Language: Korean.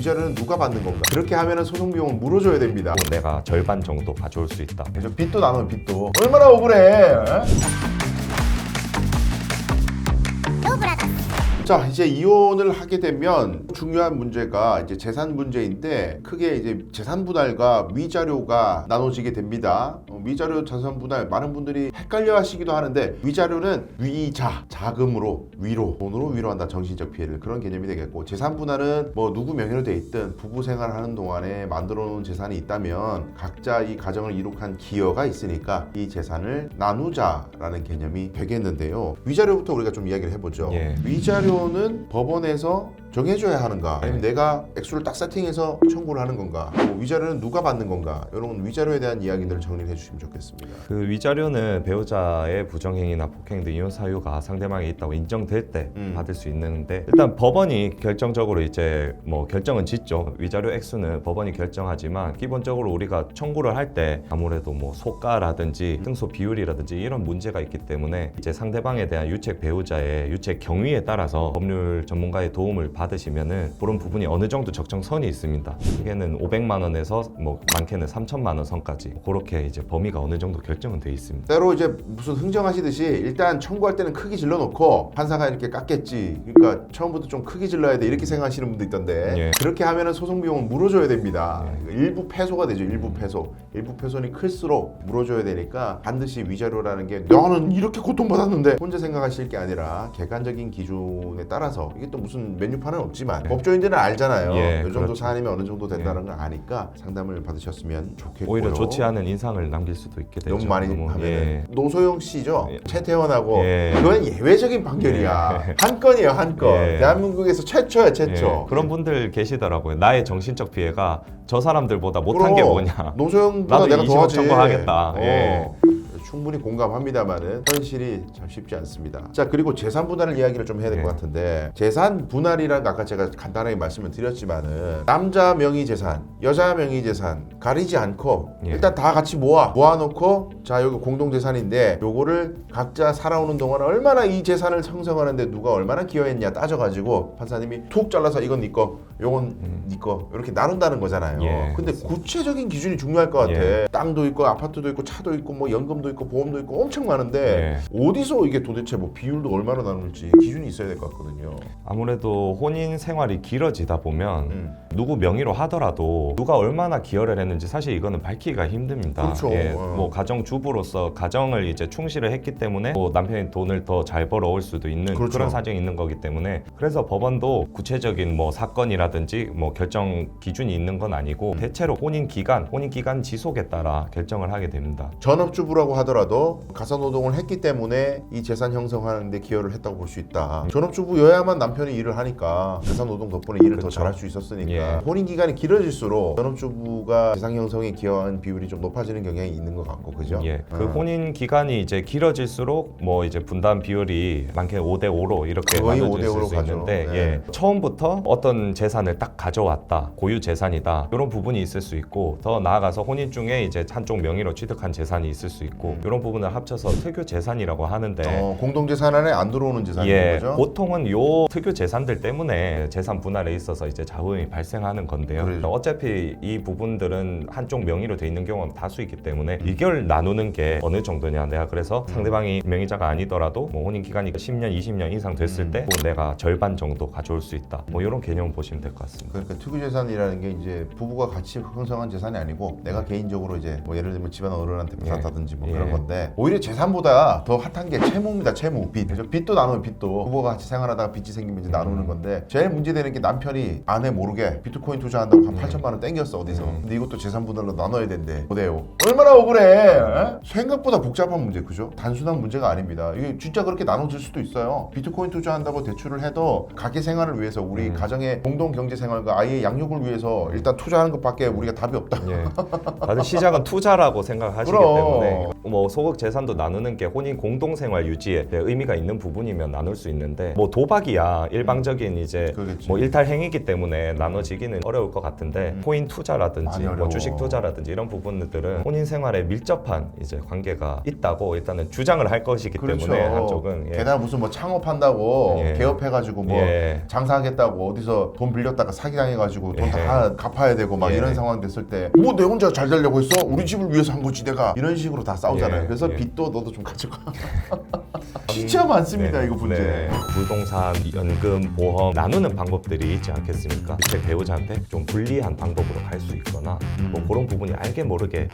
위자료는 누가 받는 건가? 그렇게 하면은 소송 비용을 물어줘야 됩니다. 내가 절반 정도 가져올 수 있다. 그래서 빚도 나누면 빚도 얼마나 억울해. 자, 이제 이혼을 하게 되면 중요한 문제가 이제 재산 문제인데, 크게 이제 재산 분할과 위자료가 나눠지게 됩니다. 위자료 재산 분할, 많은 분들이 헷갈려 하시기도 하는데, 위자료는 위자, 자금으로 위로, 돈으로 위로한다, 정신적 피해를, 그런 개념이 되겠고, 재산 분할은 뭐 누구 명의로 돼 있든 부부 생활하는 동안에 만들어 놓은 재산이 있다면 각자 이 가정을 이룩한 기여가 있으니까 이 재산을 나누자라는 개념이 되겠는데요. 위자료부터 우리가 좀 이야기를 해보죠. 예. 위자료는 법원에서 정해줘야 하는가, 아니면 내가 액수를 딱 세팅해서 청구를 하는 건가, 위자료는 누가 받는 건가, 이런 위자료에 대한 이야기들을 정리를 해주시면 좋겠습니다. 그 위자료는 배우자의 부정행위나 폭행 등 이혼 사유가 상대방에 있다고 인정될 때 받을 수 있는데, 일단 법원이 결정적으로 이제 뭐 결정은 짓죠. 위자료 액수는 법원이 결정하지만 기본적으로 우리가 청구를 할 때 아무래도 뭐 소가라든지 승소 비율이라든지 이런 문제가 있기 때문에 이제 상대방에 대한 유책 배우자의 유책 경위에 따라서 법률 전문가의 도움을 받으시면은 그런 부분이 어느 정도 적정선이 있습니다. 크게는 500만 원에서 뭐 많게는 3천만 원 선까지, 그렇게 이제 범위가 어느 정도 결정은 돼 있습니다. 때로 이제 무슨 흥정하시듯이 일단 청구할 때는 크게 질러놓고 판사가 이렇게 깎겠지, 그러니까 처음부터 좀 크게 질러야 돼, 이렇게 생각하시는 분도 있던데, 예. 그렇게 하면은 소송 비용을 물어줘야 됩니다. 일부 패소가 되죠. 일부 패소. 일부 패소는 클수록 물어줘야 되니까 반드시 위자료라는 게 나는 이렇게 고통받았는데 혼자 생각하실 게 아니라 객관적인 기준에 따라서, 이게 또 무슨 메뉴판은 없지만 법조인들은 알잖아요. 예, 이 정도 그렇죠. 사안이면 어느 정도 된다는 걸 아니까 상담을 받으셨으면 좋겠고요. 오히려 좋지 않은 인상을 남길 수도 있게 되죠. 너무 많이 하면 예. 노소영 씨죠. 예. 최태원하고 예. 그건 예외적인 판결이야. 한 건이에요, 한 건. 예. 대한민국에서 최초야, 최초. 예, 그런 분들 계시더라고요. 나의 정신적 피해가 저 사람들보다 못한 게 뭐냐. 노소영보다 나도 내가 20억 더하지. 청구하겠다. 예. 충분히 공감합니다만은 현실이 참 쉽지 않습니다. 자, 그리고 재산 분할을 이야기를 좀 해야 될 것 예. 같은데, 재산 분할이란 거 아까 제가 간단하게 말씀을 드렸지만은 남자 명의 재산, 여자 명의 재산 가리지 않고 예. 일단 다 같이 모아놓고, 자, 여기 공동 재산인데 요거를 각자 살아오는 동안 얼마나 이 재산을 형성하는데 누가 얼마나 기여했냐 따져가지고 판사님이 툭 잘라서 이건 네 거, 요건 네 거, 이렇게 나눈다는 거잖아요. 예, 근데 맞습니다. 구체적인 기준이 중요할 것 같아. 예. 땅도 있고 아파트도 있고 차도 있고 뭐 연금도 있고 보험도 있고 엄청 많은데 어디서 이게 도대체 뭐 비율도 얼마나 나눌지 기준이 있어야 될 것 같거든요. 아무래도 혼인 생활이 길어지다 보면 누구 명의로 하더라도 누가 얼마나 기여를 했는지 사실 이거는 밝히기가 힘듭니다. 그렇죠. 예, 뭐 가정 주부로서 가정을 이제 충실을 했기 때문에 뭐 남편이 돈을 더 잘 벌어올 수도 있는 그렇죠. 그런 사정이 있는 거기 때문에, 그래서 법원도 구체적인 뭐 사건이라든지 뭐 결정 기준이 있는 건 아니고 대체로 혼인 기간 지속에 따라 결정을 하게 됩니다. 전업주부라고 하더라도 가사노동을 했기 때문에 이 재산 형성하는 데 기여를 했다고 볼 수 있다. 전업주부여야만 남편이 일을 하니까 가사노동 덕분에 일을 더 그렇죠. 잘할 수 있었으니까. 예. 혼인 기간이 길어질수록 전업주부가 재산 형성에 기여한 비율이 좀 높아지는 경향이 있는 것 같고, 그죠? 예, 그 혼인 기간이 이제 길어질수록 뭐 이제 분담 비율이 많게 5대5로 이렇게 거의 나눠질 5대5로 수 가죠. 있는데, 네. 예, 처음부터 어떤 재산을 딱 가져왔다, 고유 재산이다, 이런 부분이 있을 수 있고, 더 나아가서 혼인 중에 이제 한쪽 명의로 취득한 재산이 있을 수 있고, 이런 부분을 합쳐서 특유 재산이라고 하는데, 공동재산 안에 안 들어오는 재산인 예, 거죠? 보통은 요 특유 재산들 때문에 재산 분할에 있어서 이제 잡음이 발생하는 건데요. 그래요. 어차피 이 부분들은 한쪽 명의로 돼 있는 경우가 다수이기 때문에 이걸 나누는 게 어느 정도냐. 내가 그래서 상대방이 명의자가 아니더라도 뭐 혼인 기간이 10년, 20년 이상 됐을 때 내가 절반 정도 가져올 수 있다. 뭐 이런 개념 보시면 될 것 같습니다. 그러니까 특유재산이라는 게 이제 부부가 같이 형성한 재산이 아니고 내가 개인적으로 이제 뭐 예를 들면 집안 어른한테 받았다든지 뭐 예. 그런 건데, 오히려 재산보다 더 핫한 게 채무입니다. 채무, 빚. 그래서 빚도 나누면 빚도 부부가 같이 생활하다가 빚이 생기면 이제 나누는 건데, 제일 문제되는 게 남편이 아내 모르게 비트코인 투자한다고 한 8천만 원 땡겼어 어디서. 근데 이것도 재산 분할로 나눠야 된대. 5대5. 얼마나 억울해. 에? 생각보다 복잡한 문제, 그죠? 단순한 문제가 아닙니다. 이게 진짜 그렇게 나눠질 수도 있어요. 비트코인 투자한다고 대출을 해도 가계 생활을 위해서, 우리 가정의 공동 경제 생활과 아이의 양육을 위해서 일단 투자하는 것밖에 우리가 답이 없다. 예. 다들 시작은 투자라고 생각하시기 그럼. 때문에 뭐 소극 재산도 나누는 게 혼인 공동생활 유지에 의미가 있는 부분이면 나눌 수 있는데 뭐 도박이야 일방적인 이제 그러겠지. 뭐 일탈 행위이기 때문에 나눠지기는 어려울 것 같은데 코인 투자라든지 많이 뭐 어려워. 주식 투자라든지 이런 부분들은 혼인 생활에 밀접한 이제 관계가 있다고 일단은 주장을 할 것이기 그렇죠. 때문에 한쪽은 예. 게다가 무슨 뭐 창업한다고 예. 개업해가지고 뭐 예. 장사하겠다고 어디서 돈 빌렸다가 사기당해가지고 돈 예. 다 갚아야 되고 막 예. 이런 상황 됐을 때 뭐 내 혼자 잘 되려고 했어? 우리 집을 위해서 한 거지 내가 이런 식으로 다 싸우잖아요. 예. 그래서 예. 빚도 너도 좀 가져가. 진짜 많습니다 이거 문제. 네. 부동산, 연금, 보험 나누는 방법들이 있지 않겠습니까? 밑에 배우자한테 좀 불리한 방법으로 갈 수 있거나 뭐 그런 부분이 알게 모르게